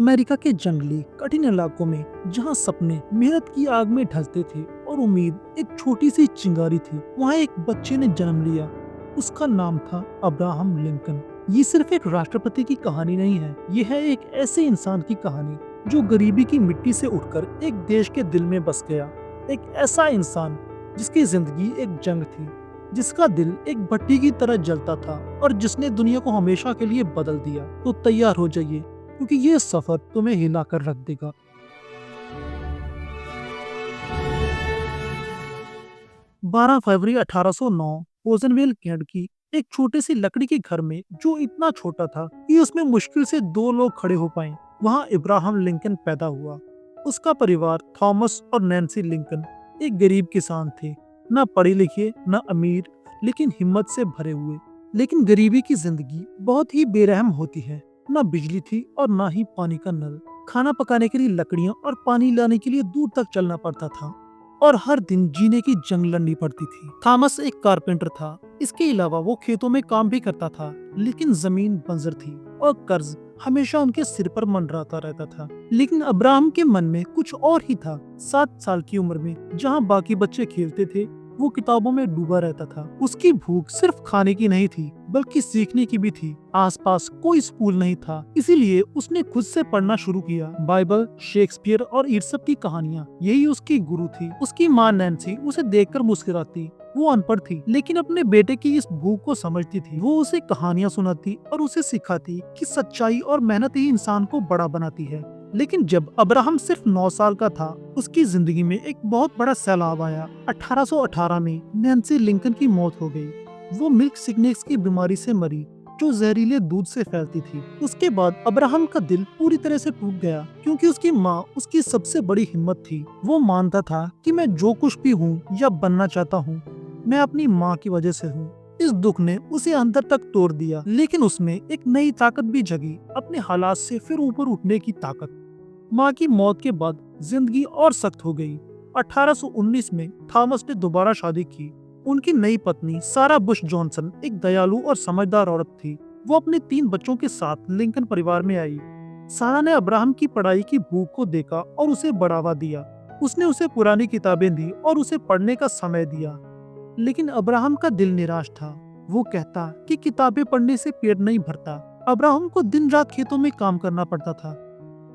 America के जंगली कठिन इलाकों में, जहाँ सपने मेहनत की आग में ढलते थे और उम्मीद एक छोटी सी चिंगारी थी, वहाँ एक बच्चे ने जन्म लिया। उसका नाम था अब्राहम लिंकन। ये सिर्फ एक राष्ट्रपति की कहानी नहीं है, ये है एक ऐसे इंसान की कहानी जो गरीबी की मिट्टी से उठकर एक देश के दिल में बस गया। एक ऐसा इंसान जिसकी जिंदगी एक जंग थी, जिसका दिल एक भट्टी की तरह जलता था और जिसने दुनिया को हमेशा के लिए बदल दिया। तो तैयार हो जाइए, क्योंकि ये सफर तुम्हें हिला कर रख देगा। 12 फरवरी 1809 पोजनवेल कैंट की एक छोटे सी लकड़ी के घर में, जो इतना छोटा था कि उसमें मुश्किल से दो लोग खड़े हो पाए, वहाँ इब्राहम लिंकन पैदा हुआ। उसका परिवार थॉमस और नैन्सी लिंकन एक गरीब किसान थे, न पढ़े लिखे न अमीर, लेकिन हिम्मत से भरे हुए। लेकिन गरीबी की जिंदगी बहुत ही बेरहम होती है। न बिजली थी और न ही पानी का नल। खाना पकाने के लिए लकड़ियां और पानी लाने के लिए दूर तक चलना पड़ता था और हर दिन जीने की जंग लड़नी पड़ती थी। थॉमस एक कारपेंटर था। इसके अलावा वो खेतों में काम भी करता था, लेकिन जमीन बंजर थी और कर्ज हमेशा उनके सिर पर मंडराता रहता था। लेकिन अब्राहम के मन में कुछ और ही था। 7 साल की उम्र में जहाँ बाकी बच्चे खेलते थे, वो किताबों में डूबा रहता था। उसकी भूख सिर्फ खाने की नहीं थी, बल्कि सीखने की भी थी। आसपास कोई स्कूल नहीं था, इसीलिए उसने खुद से पढ़ना शुरू किया। बाइबल, शेक्सपियर और ईसप की कहानियाँ, यही उसकी गुरु थी। उसकी माँ नैन्सी उसे देखकर मुस्कुराती। वो अनपढ़ थी, लेकिन अपने बेटे की इस भूख को समझती थी। वो उसे कहानियाँ सुनाती और उसे सिखाती कि सच्चाई और मेहनत ही इंसान को बड़ा बनाती है। लेकिन जब अब्राहम सिर्फ 9 साल का था, उसकी जिंदगी में एक बहुत बड़ा सैलाब आया। 1818 में नैन्सी लिंकन की मौत हो गई। वो मिल्क सिकनेस की बीमारी से मरी, जो जहरीले दूध से फैलती थी। उसके बाद अब्राहम का दिल पूरी तरह से टूट गया, क्योंकि उसकी माँ उसकी सबसे बड़ी हिम्मत थी। वो मानता था कि मैं जो कुछ भी हूँ या बनना चाहता हूँ, मैं अपनी माँ की वजह से हूँ। इस दुख ने उसे अंदर तक तोड़ दिया, लेकिन उसमें एक नई ताकत भी जगी, अपने हालात से फिर ऊपर उठने की ताकत। माँ की मौत के बाद जिंदगी और सख्त हो गई। 1819 में थॉमस ने दोबारा शादी की। उनकी नई पत्नी सारा बुश जॉनसन एक दयालु और समझदार औरत थी। वो अपने 3 बच्चों के साथ लिंकन परिवार में आई। सारा ने अब्राहम की पढ़ाई की भूख को देखा और उसे बढ़ावा दिया। उसने उसे पुरानी किताबें दी और उसे पढ़ने का समय दिया। लेकिन अब्राहम का दिल निराश था। वो कहता कि किताबें पढ़ने से पेट नहीं भरता। अब्राहम को दिन रात खेतों में काम करना पड़ता था,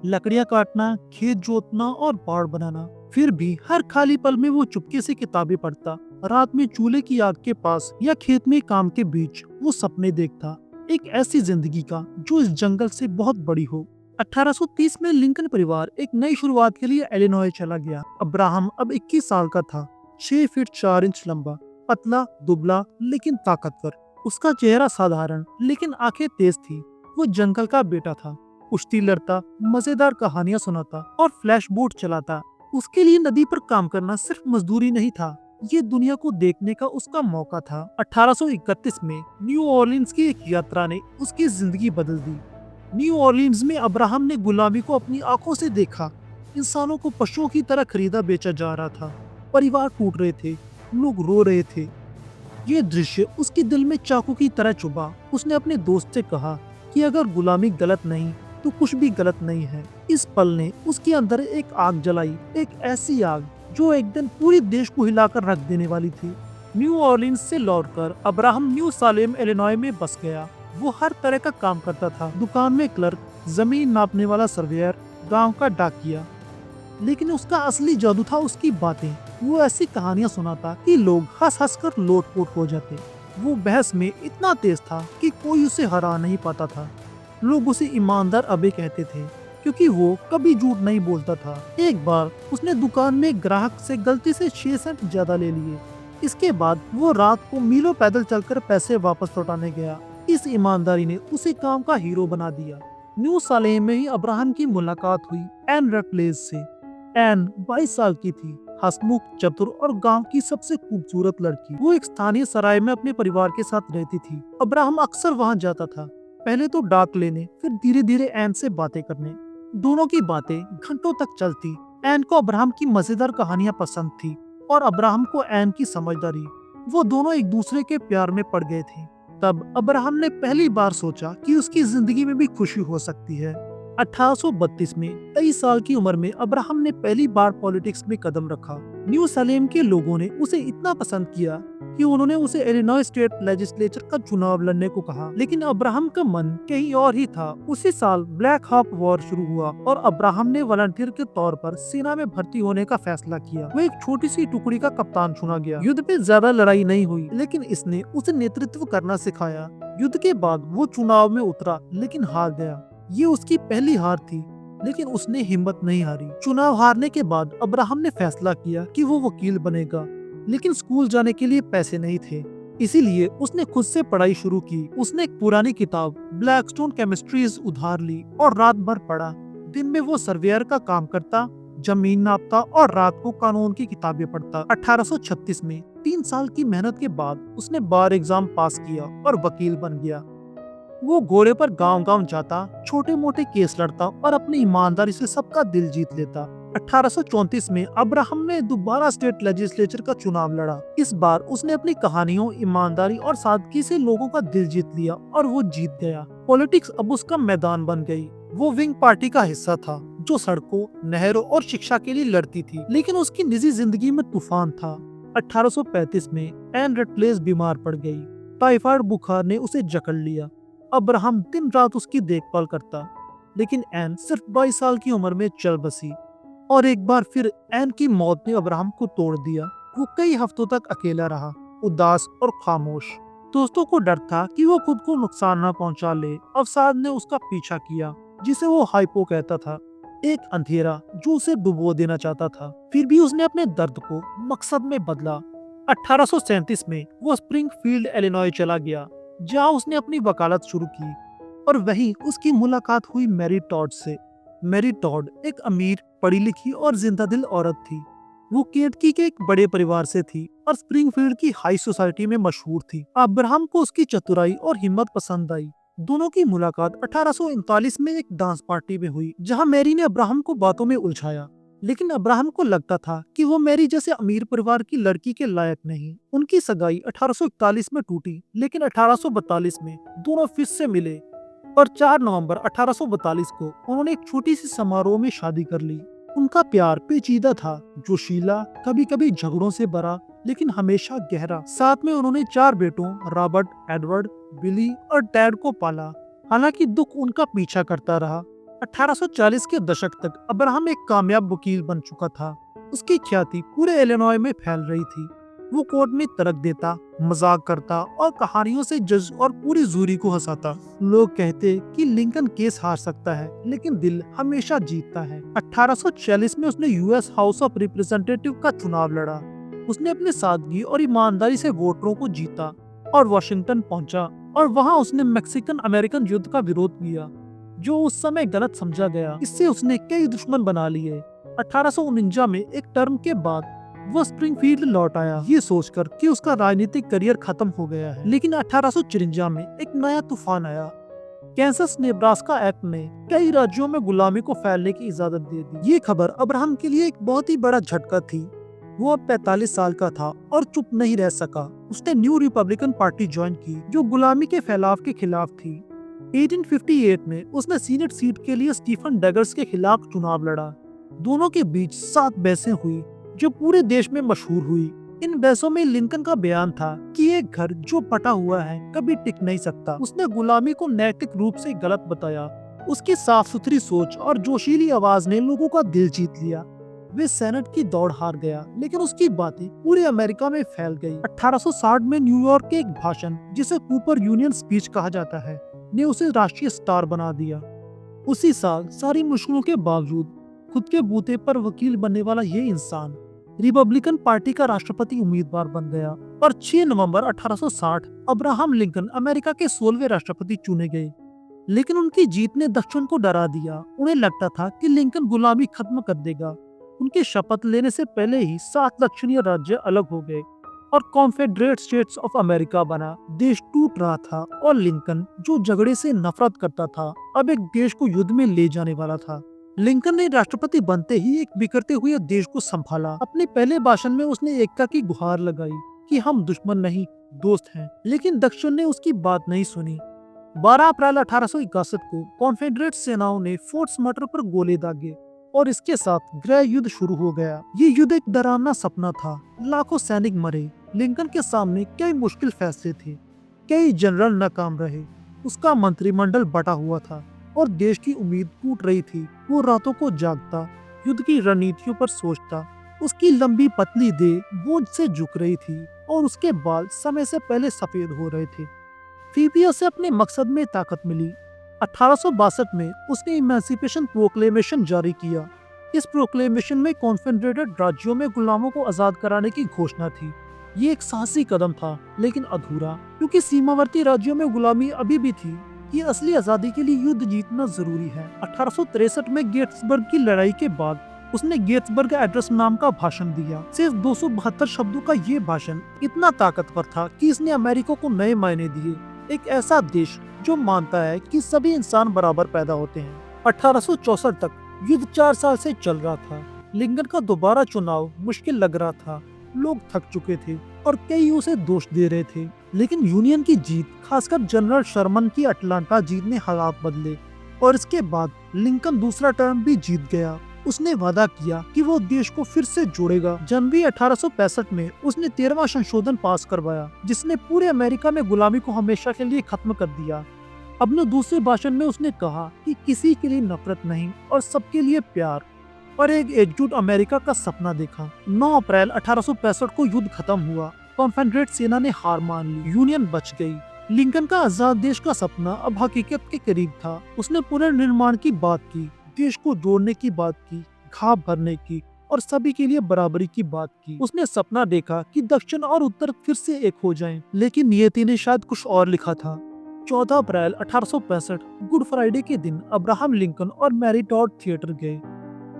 लकड़ियां काटना, खेत जोतना और बाड़ बनाना। फिर भी हर खाली पल में वो चुपके से किताबें पढ़ता। रात में चूल्हे की आग के पास या खेत में काम के बीच वो सपने देखता, एक ऐसी जिंदगी का जो इस जंगल से बहुत बड़ी हो। 1830 में लिंकन परिवार एक नई शुरुआत के लिए इलिनॉय चला गया। अब्राहम अब 21 साल का था, 6 फीट 4 इंच लंबा, पतला, दुबला लेकिन ताकतवर। उसका चेहरा साधारण लेकिन आंखें तेज थी। वो जंगल का बेटा था, कुश्ती लड़ता, मजेदार कहानियां सुनाता और फ्लैश बोट चलाता। उसके लिए नदी पर काम करना सिर्फ मजदूरी नहीं था, ये दुनिया को देखने का उसका मौका था। 1831 में न्यू ऑर्लिन्स की एक यात्रा ने उसकी जिंदगी बदल दी। न्यू ऑर्लिन्स में अब्राहम ने गुलामी को अपनी आंखों से देखा। इंसानों को पशुओं की तरह खरीदा बेचा जा रहा था। परिवार टूट रहे थे, लोग रो रहे थे। ये दृश्य उसके दिल में चाकू की तरह चुभा। उसने अपने दोस्त से कहा कि अगर गुलामी गलत नहीं तो कुछ भी गलत नहीं है। इस पल ने उसके अंदर एक आग जलाई, एक ऐसी आग जो एक दिन पूरे देश को हिलाकर रख देने वाली थी। न्यू ऑर्लिन्स से लौटकर अब्राहम न्यू सालेम इलिनॉय में बस गया। वो हर तरह का काम करता था, दुकान में क्लर्क, जमीन नापने वाला सर्वेयर, गांव का डाकिया। लेकिन उसका असली जादू था उसकी बातें। वो ऐसी कहानियां सुनाता कि लोग हंस हंस कर लोटपोट हो जाते। वो बहस में इतना तेज था कि कोई उसे हरा नहीं पाता था। लोग उसे ईमानदार अबे कहते थे, क्योंकि वो कभी झूठ नहीं बोलता था। एक बार उसने दुकान में ग्राहक से गलती से 6 सेंट ज्यादा ले लिए। इसके बाद वो रात को मीलों पैदल चलकर पैसे वापस लौटाने गया। इस ईमानदारी ने उसे काम का हीरो बना दिया। न्यू सालेम में ही अब्राहम की मुलाकात हुई एन रटलेज से। एन 22 साल की थी, हंसमुख, चतुर और गांव की सबसे खूबसूरत लड़की। वो एक स्थानीय सराय में अपने परिवार के साथ रहती थी। अब्राहम अक्सर वहां जाता था, पहले तो डाक लेने, फिर धीरे धीरे एन से बातें करने। दोनों की बातें घंटों तक चलती। एन को अब्राहम की मजेदार कहानियां पसंद थी और अब्राहम को एन की समझदारी। वो दोनों एक दूसरे के प्यार में पड़ गए थे। तब अब्राहम ने पहली बार सोचा कि उसकी जिंदगी में भी खुशी हो सकती है। 1832 में 23 साल की उम्र में अब्राहम ने पहली बार पॉलिटिक्स में कदम रखा। न्यू सलेम के लोगों ने उसे इतना पसंद किया कि उन्होंने उसे इलिनॉय स्टेट लेजिस्लेचर का चुनाव लड़ने को कहा, लेकिन अब्राहम का मन कहीं और ही था। उसी साल ब्लैक हॉक वॉर शुरू हुआ और अब्राहम ने वॉलंटियर के तौर पर सेना में भर्ती होने का फैसला किया। वो एक छोटी सी टुकड़ी का कप्तान चुना गया। युद्ध में ज्यादा लड़ाई नहीं हुई, लेकिन इसने उसे नेतृत्व करना सिखाया। युद्ध के बाद वो चुनाव में उतरा, लेकिन हार गया। ये उसकी पहली हार थी, लेकिन उसने हिम्मत नहीं हारी। चुनाव हारने के बाद अब्राहम ने फैसला किया कि वो वकील बनेगा, लेकिन स्कूल जाने के लिए पैसे नहीं थे। इसीलिए उसने खुद से पढ़ाई शुरू की। उसने एक पुरानी किताब ब्लैकस्टोन केमिस्ट्रीज उधार ली और रात भर पढ़ा। दिन में वो सर्वेयर का काम करता, जमीन नापता और रात को कानून की किताबें पढ़ता। 1836 में 3 साल की मेहनत के बाद उसने बार एग्जाम पास किया और वकील बन गया। वो घोड़े पर गांव-गांव जाता, छोटे मोटे केस लड़ता और अपनी ईमानदारी से सबका दिल जीत लेता। 1834 में अब्राहम ने दोबारा स्टेट लेजिस्लेचर का चुनाव लड़ा। इस बार उसने अपनी कहानियों, ईमानदारी और सादगी से लोगों का दिल जीत लिया और वो जीत गया। पॉलिटिक्स अब उसका मैदान बन गई। वो विंग पार्टी का हिस्सा था, जो सड़कों, नहरों और शिक्षा के लिए लड़ती थी, लेकिन उसकी निजी जिंदगी में तूफान था। 1835 में एन रटलेस बीमार पड़ गई। टाइफाइड बुखार ने उसे जकड़ लिया। अब्राहम दिन रात उसकी देखभाल करता, लेकिन एन सिर्फ 22 साल की उम्र में चल बसी। और एक बार फिर एन की मौत ने अब्राहम को तोड़ दिया। वो कई हफ्तों तक अकेला रहा, उदास और खामोश। दोस्तों को डर था कि वो खुद को नुकसान न पहुंचा ले। अवसाद ने उसका पीछा किया, जिसे वो हाइपो कहता था, एक अंधेरा जो उसे डुबो देना चाहता था। फिर भी उसने अपने दर्द को मकसद में बदला। 1837 में वो स्प्रिंगफील्ड इलिनॉय चला गया, जहाँ उसने अपनी वकालत शुरू की और वहीं उसकी मुलाकात हुई मैरी टॉड से। मैरी टॉड एक अमीर, पढ़ी लिखी और जिंदा दिल औरत थी। वो केंटकी के एक बड़े परिवार से थी और स्प्रिंगफील्ड की हाई सोसाइटी में मशहूर थी। अब्राहम को उसकी चतुराई और हिम्मत पसंद आई। दोनों की मुलाकात 1839 में एक डांस पार्टी में हुई, जहां मैरी ने अब्राहम को बातों में उलझाया। लेकिन अब्राहम को लगता था कि वो मैरी जैसे अमीर परिवार की लड़की के लायक नहीं। उनकी सगाई 1841 में टूटी, लेकिन 1842 में दोनों फिर से मिले और 4 नवंबर 1842 को उन्होंने एक छोटी सी समारोह में शादी कर ली। उनका प्यार पेचीदा था, जोशीला, कभी कभी झगड़ों से भरा, लेकिन हमेशा गहरा। साथ में उन्होंने 4 बेटों रॉबर्ट, एडवर्ड, बिली और टैड को पाला। हालांकि दुख उनका पीछा करता रहा। 1840 के दशक तक अब्राहम एक कामयाब वकील बन चुका था। उसकी ख्याति पूरे इलिनॉय में फैल रही थी। वो कोर्ट में तर्क देता, मजाक करता और कहानियों से जज और पूरी जूरी को हंसाता। लोग कहते कि लिंकन केस हार सकता है, लेकिन दिल हमेशा जीतता है। 1846 में उसने यूएस हाउस ऑफ रिप्रेजेंटेटिव का चुनाव लड़ा। उसने अपनी सादगी और ईमानदारी से वोटरों को जीता और वॉशिंगटन पहुंचा और वहां उसने मैक्सिकन अमेरिकन युद्ध का विरोध किया, जो उस समय गलत समझा गया। इससे उसने कई दुश्मन बना लिए। 1849 में एक टर्म के बाद वो स्प्रिंगफील्ड लौट आया, ये सोचकर कि उसका राजनीतिक करियर खत्म हो गया है। लेकिन 1854 में एक नया तूफान आया। कैंसस नेब्रास्का एक्ट ने कई राज्यों में गुलामी को फैलने की इजाजत दे दी। ये खबर अब्राहम के लिए एक बहुत ही बड़ा झटका थी। वो अब 45 साल का था और चुप नहीं रह सका। उसने न्यू रिपब्लिकन पार्टी ज्वाइन की, जो गुलामी के फैलाव के खिलाफ थी। 1858 में उसने सीनेट सीट के लिए स्टीफन डगर्स के खिलाफ चुनाव लड़ा। दोनों के बीच 7 बहसें हुई, जो पूरे देश में मशहूर हुई। इन बहसों में लिंकन का बयान था कि एक घर जो पटा हुआ है कभी टिक नहीं सकता। उसने गुलामी को नैतिक रूप से गलत बताया। उसकी साफ सुथरी सोच और जोशीली आवाज ने लोगों का दिल जीत लिया। वे सेनेट की दौड़ हार गया, लेकिन उसकी बातें पूरे अमेरिका में फैल गई। 1860 में न्यूयॉर्क के एक भाषण, जिसे कूपर यूनियन स्पीच कहा जाता है, ने उसे राष्ट्रीय स्टार बना दिया। उसी साल सारी मुश्किलों के बावजूद खुद के बूते पर वकील बनने वाला ये इंसान रिपब्लिकन पार्टी का राष्ट्रपति उम्मीदवार बन गया और 6 नवंबर 1860 अब्राहम लिंकन अमेरिका के 16वें राष्ट्रपति चुने गए। लेकिन उनकी जीत ने दक्षिण को डरा दिया। उन्हें लगता था कि लिंकन गुलामी खत्म कर देगा। उनके शपथ लेने से पहले ही 7 दक्षिणी राज्य अलग हो गए और कॉन्फेडरेट स्टेट्स ऑफ अमेरिका बना। देश टूट रहा था और लिंकन, जो झगड़े से नफरत करता था, अब एक देश को युद्ध में ले जाने वाला था। लिंकन ने राष्ट्रपति बनते ही एक बिखरते हुए देश को संभाला। अपने पहले भाषण में उसने एकता की गुहार लगाई कि हम दुश्मन नहीं, दोस्त हैं। लेकिन दक्षिण ने उसकी बात नहीं सुनी। 12 अप्रैल 1861 को कॉन्फेडरेट सेनाओं ने फोर्ट समटर पर गोले दागे और इसके साथ गृह युद्ध शुरू हो गया। ये युद्ध एक डरावना सपना था। लाखों सैनिक मरे। लिंकन के सामने कई मुश्किल फैसले थे। कई जनरल नाकाम रहे। उसका मंत्रिमंडल बटा हुआ था और देश की उम्मीद टूट रही थी। वो रातों को जागता, युद्ध की रणनीतियों पर सोचता। उसकी लंबी पतली देह बोझ से झुक रही थी और उसके बाल समय से पहले सफेद हो रहे थे। फिर भी उसे अपने मकसद में ताकत मिली। 1862 में उसने इमेंसिपेशन प्रोक्लेमेशन जारी किया। इस प्रोक्लेमेशन में कॉन्फेडरेटेड राज्यों में गुलामों को आजाद कराने की घोषणा थी। ये एक साहसी कदम था, लेकिन अधूरा, क्योंकि सीमावर्ती राज्यों में गुलामी अभी भी थी। ये असली आजादी के लिए युद्ध जीतना जरूरी है। 1863 में गेट्सबर्ग की लड़ाई के बाद उसने गेट्सबर्ग एड्रेस नाम का भाषण दिया। सिर्फ 272 शब्दों का ये भाषण इतना ताकतवर था कि इसने अमेरिका को नए मायने दिए। एक ऐसा देश जो मानता है कि सभी इंसान बराबर पैदा होते हैं। 1864 तक युद्ध 4 साल से चल रहा था। लिंकन का दोबारा चुनाव मुश्किल लग रहा था। लोग थक चुके थे और कई उसे दोष दे रहे थे। लेकिन यूनियन की जीत, खासकर जनरल शर्मन की अटलांटा जीत ने हालात बदले और इसके बाद लिंकन दूसरा टर्म भी जीत गया। उसने वादा किया कि वो देश को फिर से जोड़ेगा। जनवरी 1865 में उसने 13वां संशोधन पास करवाया, जिसने पूरे अमेरिका में गुलामी को हमेशा के लिए खत्म कर दिया। अपने दूसरे भाषण में उसने कहा कि किसी के लिए नफरत नहीं और सबके लिए प्यार, और एक एकजुट अमेरिका का सपना देखा। 9 अप्रैल 1865 को युद्ध खत्म हुआ। कॉन्फेडरेट सेना ने हार मान ली। यूनियन बच गई। लिंकन का आजाद देश का सपना अब हकीकत के करीब था। उसने पुनर्निर्माण की बात की, देश को जोड़ने की बात की, घाव भरने की और सभी के लिए बराबरी की बात की। उसने सपना देखा कि दक्षिण और उत्तर फिर से एक हो जाएं, लेकिन नियति ने शायद कुछ और लिखा था। 14 अप्रैल 1865 गुड फ्राइडे के दिन अब्राहम लिंकन और मैरी टॉड थिएटर गए।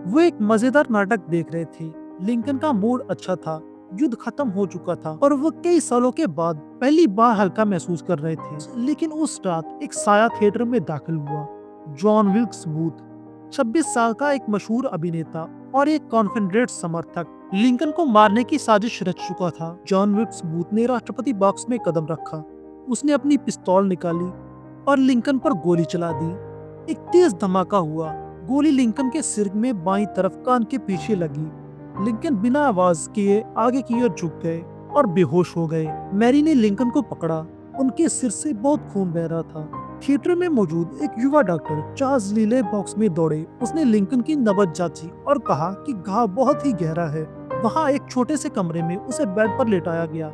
वो एक मजेदार नाटक देख रहे थे। लिंकन का मूड अच्छा था। युद्ध खत्म हो चुका था और वो कई सालों के बाद पहली बार हल्का महसूस कर रहे थे। लेकिन उस रात एक साया थिएटर में दाखिल हुआ। जॉन विल्क्स बूथ, 26 साल का एक मशहूर अभिनेता और एक कॉन्फेडरेट समर्थक, लिंकन को मारने की साजिश रच चुका था। जॉन विल्क्स बूथ ने राष्ट्रपति बॉक्स में कदम रखा। उसने अपनी पिस्तौल निकाली और लिंकन पर गोली चला दी। एक तेज धमाका हुआ। गोली लिंकन के सिर में बाईं तरफ कान के पीछे लगी। लिंकन बिना आवाज किए आगे की ओर झुक गए और बेहोश हो गए। मैरी ने लिंकन को पकड़ा। उनके सिर से बहुत खून बह रहा था। थिएटर में मौजूद एक युवा डॉक्टर चार्ल्स लीले बॉक्स में दौड़े। उसने लिंकन की नबज जांची और कहा कि घाव बहुत ही गहरा है। वहाँ एक छोटे से कमरे में उसे बेड पर लेटाया गया।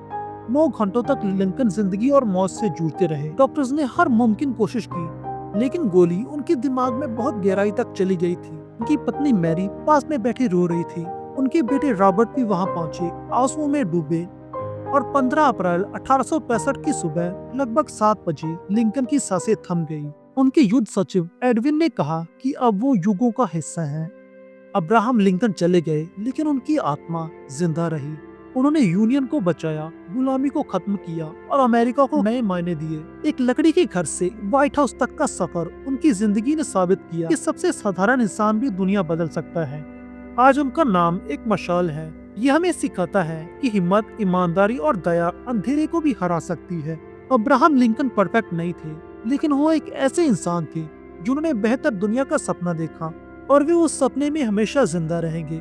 9 घंटों तक लिंकन जिंदगी और मौत से जूझते रहे। डॉक्टर्स ने हर मुमकिन कोशिश की, लेकिन गोली उनके दिमाग में बहुत गहराई तक चली गई थी। उनकी पत्नी मैरी पास में बैठी रो रही थी। उनके बेटे रॉबर्ट भी वहाँ पहुँचे, आंसुओं में डूबे। और 15 अप्रैल 1865 की सुबह लगभग 7 बजे लिंकन की सांसें थम गई। उनके युद्ध सचिव एडविन ने कहा कि अब वो युगों का हिस्सा हैं। अब्राहम लिंकन चले गए, लेकिन उनकी आत्मा जिंदा रही। उन्होंने यूनियन को बचाया, गुलामी को खत्म किया और अमेरिका को नए मायने दिए। एक लकड़ी के घर से व्हाइट हाउस तक का सफर उनकी जिंदगी ने साबित किया कि सबसे साधारण इंसान भी दुनिया बदल सकता है। आज उनका नाम एक मशाल है। यह हमें सिखाता है कि हिम्मत, ईमानदारी और दया अंधेरे को भी हरा सकती है। अब्राहम लिंकन परफेक्ट नहीं थे, लेकिन वो एक ऐसे इंसान थे जिन्होंने बेहतर दुनिया का सपना देखा और वे उस सपने में हमेशा जिंदा रहेंगे।